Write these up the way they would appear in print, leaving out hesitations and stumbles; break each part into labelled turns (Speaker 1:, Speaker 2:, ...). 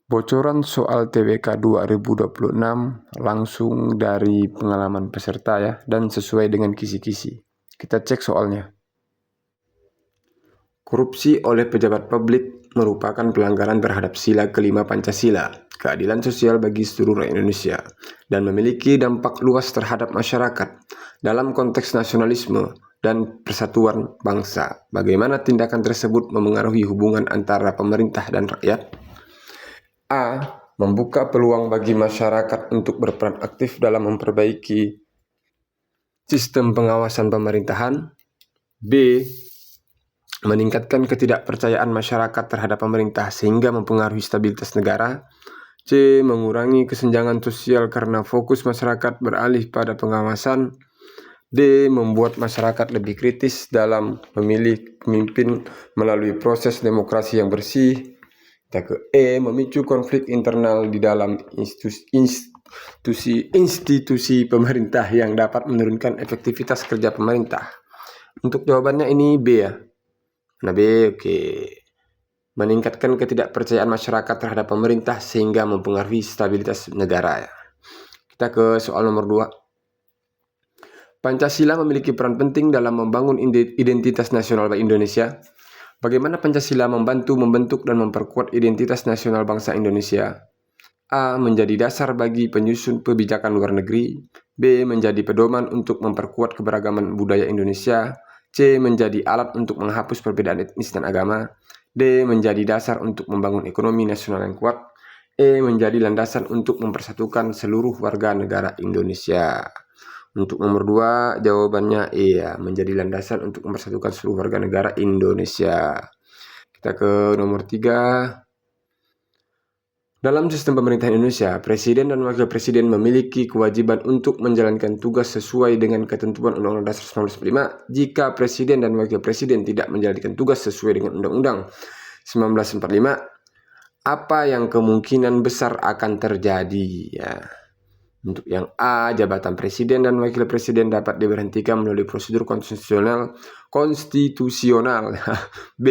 Speaker 1: Bocoran soal TWK 2026 langsung dari pengalaman peserta ya, dan sesuai dengan kisi-kisi. Kita cek soalnya. Korupsi oleh pejabat publik merupakan pelanggaran terhadap sila kelima Pancasila, keadilan sosial bagi seluruh rakyat Indonesia, dan memiliki dampak luas terhadap masyarakat dalam konteks nasionalisme dan persatuan bangsa. Bagaimana tindakan tersebut memengaruhi hubungan antara pemerintah dan rakyat? A. Membuka peluang bagi masyarakat untuk berperan aktif dalam memperbaiki sistem pengawasan pemerintahan. B. Meningkatkan ketidakpercayaan masyarakat terhadap pemerintah sehingga mempengaruhi stabilitas negara. C. Mengurangi kesenjangan sosial karena fokus masyarakat beralih pada pengawasan. D. Membuat masyarakat lebih kritis dalam memilih pemimpin melalui proses demokrasi yang bersih. Kita ke E. Memicu konflik internal di dalam institusi pemerintah yang dapat menurunkan efektivitas kerja pemerintah. Untuk jawabannya ini B ya. Nah B, oke. Meningkatkan ketidakpercayaan masyarakat terhadap pemerintah sehingga mempengaruhi stabilitas negara. Kita ke soal nomor 2. Pancasila memiliki peran penting dalam membangun identitas nasional Indonesia. Bagaimana Pancasila membantu membentuk dan memperkuat identitas nasional bangsa Indonesia? A. Menjadi dasar bagi penyusun kebijakan luar negeri. B. Menjadi pedoman untuk memperkuat keberagaman budaya Indonesia. C. Menjadi alat untuk menghapus perbedaan etnis dan agama. D. Menjadi dasar untuk membangun ekonomi nasional yang kuat. E. Menjadi landasan untuk mempersatukan seluruh warga negara Indonesia. Untuk nomor 2, jawabannya iya, menjadi landasan untuk mempersatukan seluruh warga negara Indonesia. Kita ke nomor 3. Dalam sistem pemerintahan Indonesia, Presiden dan Wakil Presiden memiliki kewajiban untuk menjalankan tugas sesuai dengan ketentuan Undang-Undang Dasar 1945. Jika Presiden dan Wakil Presiden tidak menjalankan tugas sesuai dengan Undang-Undang 1945, apa yang kemungkinan besar akan terjadi? Ya. Untuk yang A, jabatan Presiden dan Wakil Presiden dapat diberhentikan melalui prosedur konstitusional. B,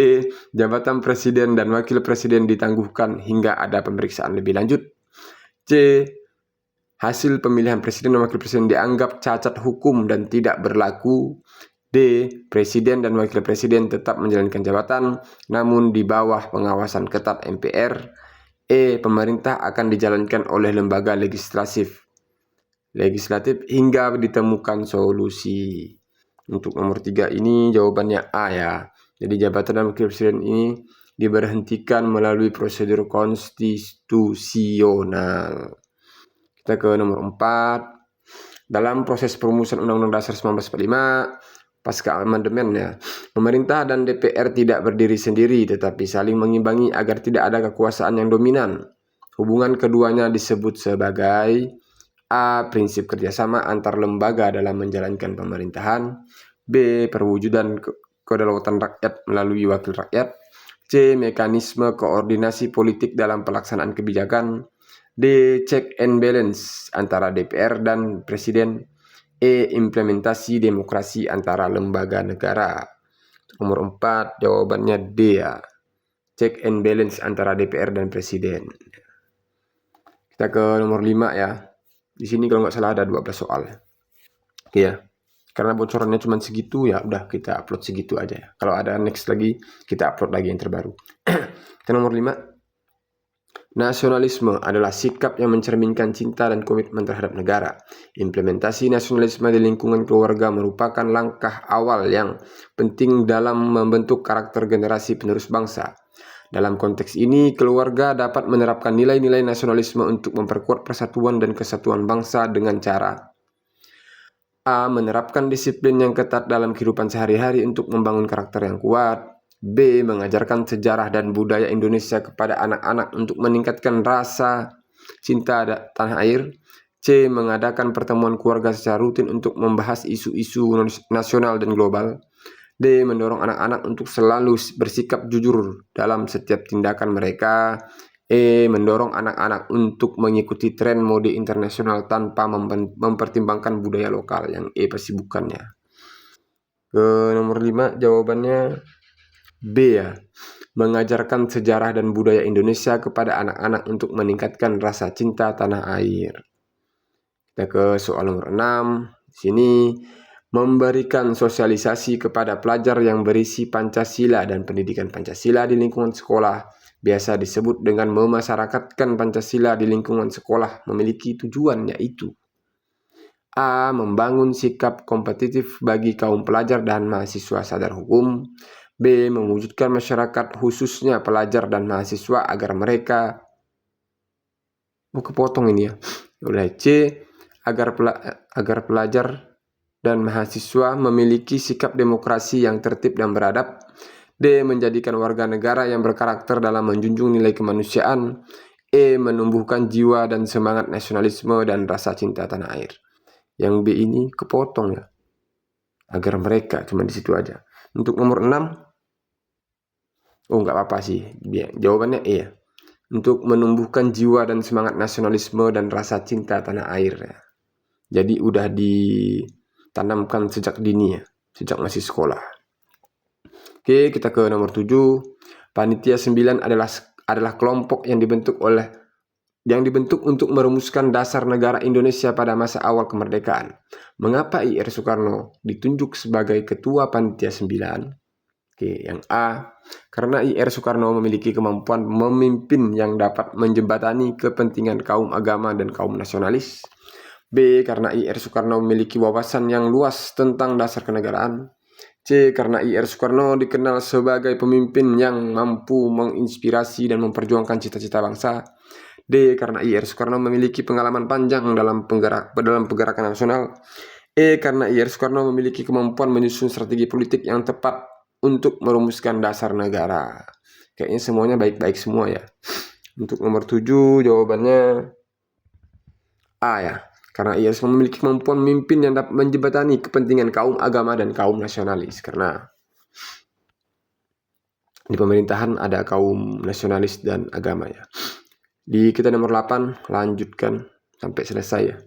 Speaker 1: jabatan Presiden dan Wakil Presiden ditangguhkan hingga ada pemeriksaan lebih lanjut. C, hasil pemilihan Presiden dan Wakil Presiden dianggap cacat hukum dan tidak berlaku. D, Presiden dan Wakil Presiden tetap menjalankan jabatan namun di bawah pengawasan ketat MPR. E, pemerintah akan dijalankan oleh lembaga legislatif hingga ditemukan solusi. Untuk nomor 3 ini jawabannya A ya. Jadi jabatan dan wakil presiden ini diberhentikan melalui prosedur konstitusional. Kita ke nomor 4. Dalam proses perumusan Undang-Undang Dasar 1945 pasca amandemen ya, pemerintah dan DPR tidak berdiri sendiri tetapi saling mengimbangi agar tidak ada kekuasaan yang dominan. Hubungan keduanya disebut sebagai A. Prinsip kerjasama antar lembaga dalam menjalankan pemerintahan. B. Perwujudan kedaulatan rakyat melalui wakil rakyat. C. Mekanisme koordinasi politik dalam pelaksanaan kebijakan. D. Check and balance antara DPR dan Presiden. E. Implementasi demokrasi antara lembaga negara. Nomor 4, jawabannya D ya. Check and balance antara DPR dan Presiden. Kita ke nomor 5 ya. Di sini kalau nggak salah ada 12 soal. Ya, karena bocorannya cuma segitu ya udah kita upload segitu aja ya. Kalau ada next lagi kita upload lagi yang terbaru. Kita nomor 5. Nasionalisme adalah sikap yang mencerminkan cinta dan komitmen terhadap negara. Implementasi nasionalisme di lingkungan keluarga merupakan langkah awal yang penting dalam membentuk karakter generasi penerus bangsa. Dalam konteks ini, keluarga dapat menerapkan nilai-nilai nasionalisme untuk memperkuat persatuan dan kesatuan bangsa dengan cara A. Menerapkan disiplin yang ketat dalam kehidupan sehari-hari untuk membangun karakter yang kuat. B. Mengajarkan sejarah dan budaya Indonesia kepada anak-anak untuk meningkatkan rasa cinta tanah air. C. Mengadakan pertemuan keluarga secara rutin untuk membahas isu-isu nasional dan global. D. Mendorong anak-anak untuk selalu bersikap jujur dalam setiap tindakan mereka. E. Mendorong anak-anak untuk mengikuti tren mode internasional tanpa mempertimbangkan budaya lokal. Yang E pasti bukannya. Ke nomor 5 jawabannya B ya. mengajarkan sejarah dan budaya Indonesia kepada anak-anak untuk meningkatkan rasa cinta tanah air. Kita ke soal nomor 6. Di sini memberikan sosialisasi kepada pelajar yang berisi Pancasila dan pendidikan Pancasila di lingkungan sekolah. Biasa disebut dengan memasyarakatkan Pancasila di lingkungan sekolah memiliki tujuan, yaitu A. Membangun sikap kompetitif bagi kaum pelajar dan mahasiswa sadar hukum. B. Mewujudkan masyarakat khususnya pelajar dan mahasiswa agar mereka kepotong ini ya. Oleh C. Agar pelajar dan mahasiswa memiliki sikap demokrasi yang tertib dan beradab. D. Menjadikan warga negara yang berkarakter dalam menjunjung nilai kemanusiaan. E. Menumbuhkan jiwa dan semangat nasionalisme dan rasa cinta tanah air. Yang B ini kepotong ya. Agar mereka, cuma di situ aja. Untuk nomor 6, nggak apa-apa sih. Jawabannya E ya. Untuk menumbuhkan jiwa dan semangat nasionalisme dan rasa cinta tanah air ya. Jadi udah ditanamkan sejak dini ya, sejak masih sekolah. Oke, kita ke nomor 7. Panitia 9 adalah kelompok yang dibentuk untuk merumuskan dasar negara Indonesia pada masa awal kemerdekaan. Mengapa I.R. Soekarno ditunjuk sebagai ketua Panitia 9? Oke, yang A, karena I.R. Soekarno memiliki kemampuan memimpin yang dapat menjembatani kepentingan kaum agama dan kaum nasionalis. B, karena I.R. Soekarno memiliki wawasan yang luas tentang dasar kenegaraan. C, karena I.R. Soekarno dikenal sebagai pemimpin yang mampu menginspirasi dan memperjuangkan cita-cita bangsa. D, karena I.R. Soekarno memiliki pengalaman panjang dalam pergerakan nasional. E, karena I.R. Soekarno memiliki kemampuan menyusun strategi politik yang tepat untuk merumuskan dasar negara. Kayaknya semuanya baik-baik semua ya. Untuk nomor 7 jawabannya A ya. Karena I.R. Soekarno memiliki kemampuan memimpin yang dapat menjembatani kepentingan kaum agama dan kaum nasionalis. Karena di pemerintahan ada kaum nasionalis dan agama ya. Di kita nomor 8, lanjutkan sampai selesai ya.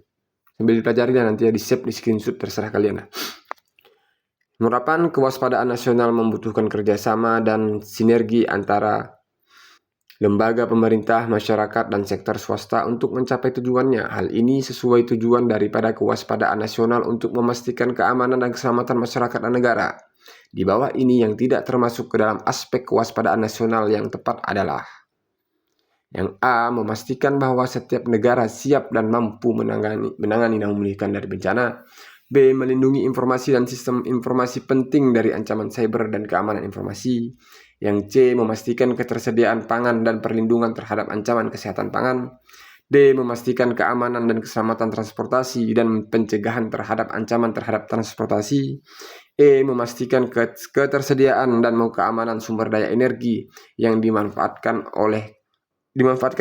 Speaker 1: Sambil dipelajari dan nanti ya di save, di screenshot, terserah kalian ya. Nomor 8, kewaspadaan nasional membutuhkan kerjasama dan sinergi antara lembaga pemerintah, masyarakat, dan sektor swasta untuk mencapai tujuannya. Hal ini sesuai tujuan daripada kewaspadaan nasional untuk memastikan keamanan dan keselamatan masyarakat dan negara. Di bawah ini yang tidak termasuk ke dalam aspek kewaspadaan nasional yang tepat adalah yang A, memastikan bahwa setiap negara siap dan mampu menangani dan memulihkan dari bencana. B, melindungi informasi dan sistem informasi penting dari ancaman cyber dan keamanan informasi. Yang C, memastikan ketersediaan pangan dan perlindungan terhadap ancaman kesehatan pangan. D, memastikan keamanan dan keselamatan transportasi dan pencegahan terhadap ancaman terhadap transportasi. E, memastikan ketersediaan dan keamanan sumber daya energi yang dimanfaatkan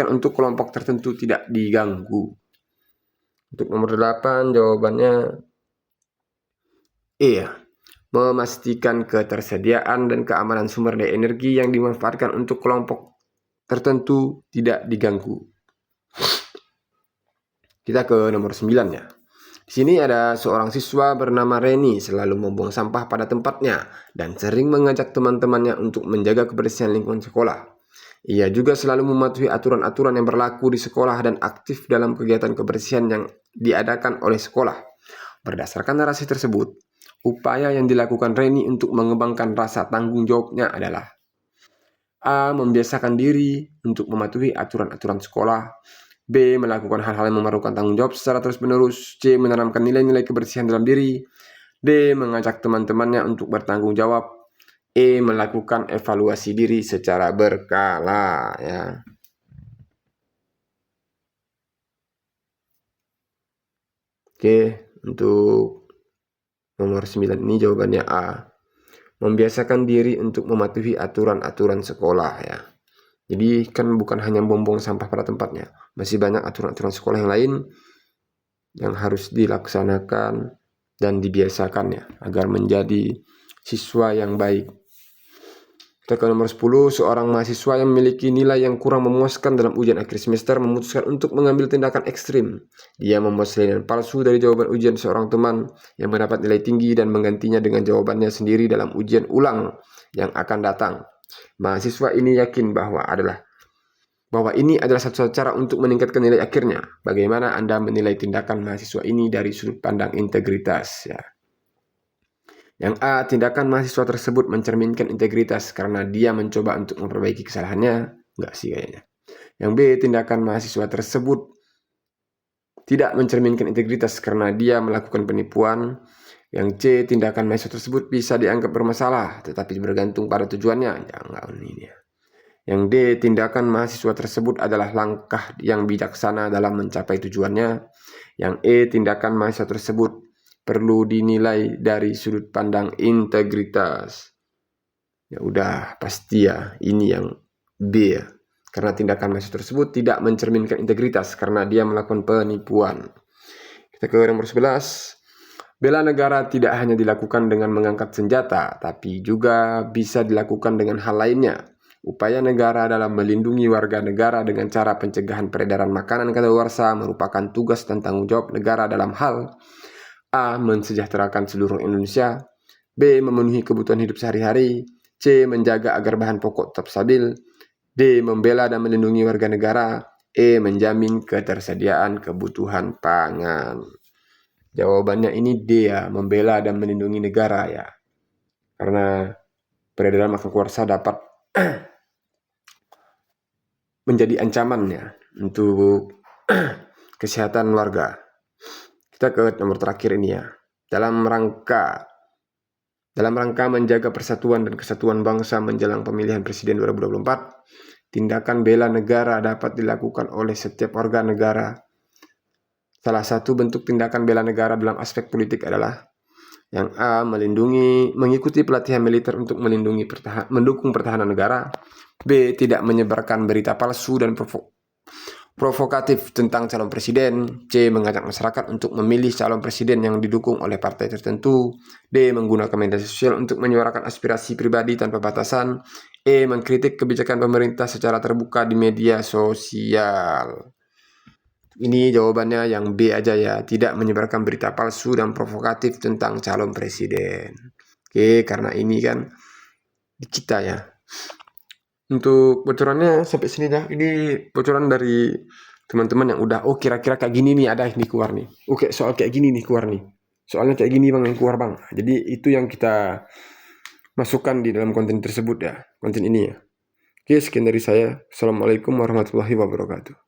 Speaker 1: untuk kelompok tertentu tidak diganggu. Untuk nomor 8 jawabannya E ya. Memastikan ketersediaan dan keamanan sumber daya energi yang dimanfaatkan untuk kelompok tertentu tidak diganggu. Kita ke nomor 9 ya. Di sini ada seorang siswa bernama Reni selalu membuang sampah pada tempatnya dan sering mengajak teman-temannya untuk menjaga kebersihan lingkungan sekolah. Ia juga selalu mematuhi aturan-aturan yang berlaku di sekolah dan aktif dalam kegiatan kebersihan yang diadakan oleh sekolah. Berdasarkan narasi tersebut, upaya yang dilakukan Reni untuk mengembangkan rasa tanggung jawabnya adalah A. Membiasakan diri untuk mematuhi aturan-aturan sekolah. B. Melakukan hal-hal yang memerlukan tanggung jawab secara terus-menerus. C. Menanamkan nilai-nilai kebersihan dalam diri. D. Mengajak teman-temannya untuk bertanggung jawab. E. Melakukan evaluasi diri secara berkala ya. Oke, untuk nomor 9 ini jawabannya A. Membiasakan diri untuk mematuhi aturan-aturan sekolah ya. Jadi kan bukan hanya membuang sampah pada tempatnya, masih banyak aturan-aturan sekolah yang lain yang harus dilaksanakan dan dibiasakan ya, agar menjadi siswa yang baik. Kita ke nomor 10, seorang mahasiswa yang memiliki nilai yang kurang memuaskan dalam ujian akhir semester memutuskan untuk mengambil tindakan ekstrim. Dia membuat salinan palsu dari jawaban ujian seorang teman yang mendapat nilai tinggi dan menggantinya dengan jawabannya sendiri dalam ujian ulang yang akan datang. Mahasiswa ini yakin bahwa ini adalah satu cara untuk meningkatkan nilai akhirnya. Bagaimana Anda menilai tindakan mahasiswa ini dari sudut pandang integritas? Ya. Yang A, tindakan mahasiswa tersebut mencerminkan integritas karena dia mencoba untuk memperbaiki kesalahannya. Enggak sih kayaknya. Yang B, tindakan mahasiswa tersebut tidak mencerminkan integritas karena dia melakukan penipuan. Yang C, tindakan mahasiswa tersebut bisa dianggap bermasalah, tetapi bergantung pada tujuannya. Ya, enggak, ini dia. Yang D, tindakan mahasiswa tersebut adalah langkah yang bijaksana dalam mencapai tujuannya. Yang E, tindakan mahasiswa tersebut perlu dinilai dari sudut pandang integritas. Ya udah, pasti ya, ini yang B ya. Karena tindakan mahasiswa tersebut tidak mencerminkan integritas karena dia melakukan penipuan. Kita ke nomor 11. Bela negara tidak hanya dilakukan dengan mengangkat senjata, tapi juga bisa dilakukan dengan hal lainnya. Upaya negara dalam melindungi warga negara dengan cara pencegahan peredaran makanan kadaluarsa merupakan tugas dan tanggung jawab negara dalam hal A. Mensejahterakan seluruh Indonesia, B. Memenuhi kebutuhan hidup sehari-hari, C. Menjaga agar bahan pokok tetap stabil, D. Membela dan melindungi warga negara, E. Menjamin ketersediaan kebutuhan pangan. Jawabannya ini D ya, membela dan melindungi negara ya. Karena peredaran makanan kadaluarsa dapat menjadi ancaman ya untuk kesehatan warga. Kita ke nomor terakhir ini ya. Dalam rangka menjaga persatuan dan kesatuan bangsa menjelang pemilihan presiden 2024, tindakan bela negara dapat dilakukan oleh setiap warga negara. Salah satu bentuk tindakan bela negara dalam aspek politik adalah yang A. Mengikuti pelatihan militer untuk mendukung pertahanan negara. B. Tidak menyebarkan berita palsu dan provokatif tentang calon presiden. C. Mengajak masyarakat untuk memilih calon presiden yang didukung oleh partai tertentu. D. Menggunakan media sosial untuk menyuarakan aspirasi pribadi tanpa batasan. E. Mengkritik kebijakan pemerintah secara terbuka di media sosial. Ini jawabannya yang B aja ya, tidak menyebarkan berita palsu dan provokatif tentang calon presiden. Oke, karena ini kan di kita ya. Untuk bocorannya sampai sini dah. Ini bocoran dari teman-teman yang udah, kira-kira kayak gini nih ada ini keluar nih. Oke, soal kayak gini nih keluar nih. Soalnya kayak gini bang yang keluar bang. Jadi itu yang kita masukkan di dalam konten tersebut ya, konten ini ya. Oke, sekian dari saya. Assalamualaikum warahmatullahi wabarakatuh.